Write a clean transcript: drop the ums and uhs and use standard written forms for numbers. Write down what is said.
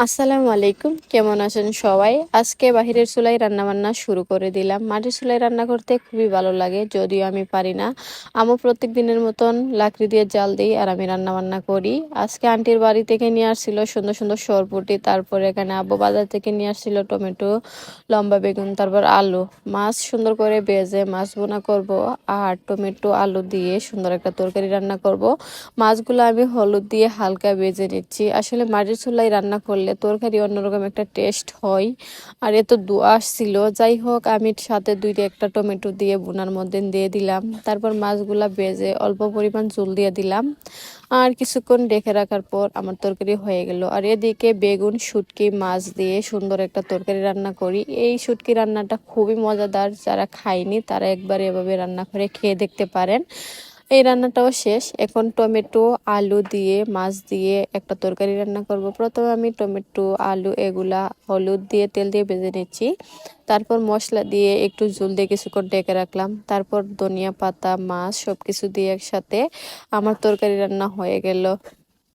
আসসালামু আলাইকুম, কেমন আছেন সবাই? আজকে বাহিরের চুলায় রান্নাবান্না শুরু করে দিলাম। মাটির চুলায় রান্না করতে খুবই ভালো লাগে, যদিও আমি পারি না। আম্মু প্রত্যেক দিনের মতন লাকড়ি দিয়ে জাল দিই আর আমি রান্নাবান্না করি। আজকে আন্টির বাড়ি থেকে নিয়ে আসছিল সুন্দর সুন্দর সরপুটি, তারপরে এখানে আব্বু বাজার থেকে নিয়ে আসছিল টমেটো, লম্বা বেগুন, তারপর আলু। মাছ সুন্দর করে ভেজে মাছ ভুনা করব আর টমেটো আলু দিয়ে সুন্দর একটা তরকারি রান্না করব। মাছগুলো আমি হলুদ দিয়ে হালকা ভেজে নিচ্ছি। আসলে মাটির চুলায় রান্না করলে তরকারি অন্যরকম একটা টেস্ট হয়। আর এত দোআঁশ ছিল, যাই হোক আমি সাথে দুইটা একটা টমেটো দিয়ে বোনার মধ্যে দিয়ে দিলাম। তারপর মাছগুলা ভেজে অল্প পরিমাণ জল দিয়ে দিলাম। আর কিছুক্ষণ রেখে রাখার পর আমার তরকারি হয়ে গেল। আর এদিকে বেগুন শুটকি মাছ দিয়ে সুন্দর একটা তরকারি রান্না করি। এই শুটকি রান্নাটা খুবই মজাদার, যারা খায়নি তারা একবার এভাবে রান্না করে খেয়ে দেখতে পারেন। এই রান্নাটাও শেষ। এখন টমেটো আলু দিয়ে মাছ দিয়ে একটা তরকারি রান্না করব। প্রথমে আমি টমেটো আলু এগুলা হলুদ দিয়ে তেল দিয়ে ভেজে নিচ্ছি। তারপর মশলা দিয়ে একটু ঝোল দিয়ে কিছুক্ষণ ঢেকে রাখলাম। তারপর ধনিয়া পাতা মাছ সব কিছু দিয়ে একসাথে আমার তরকারি রান্না হয়ে গেল।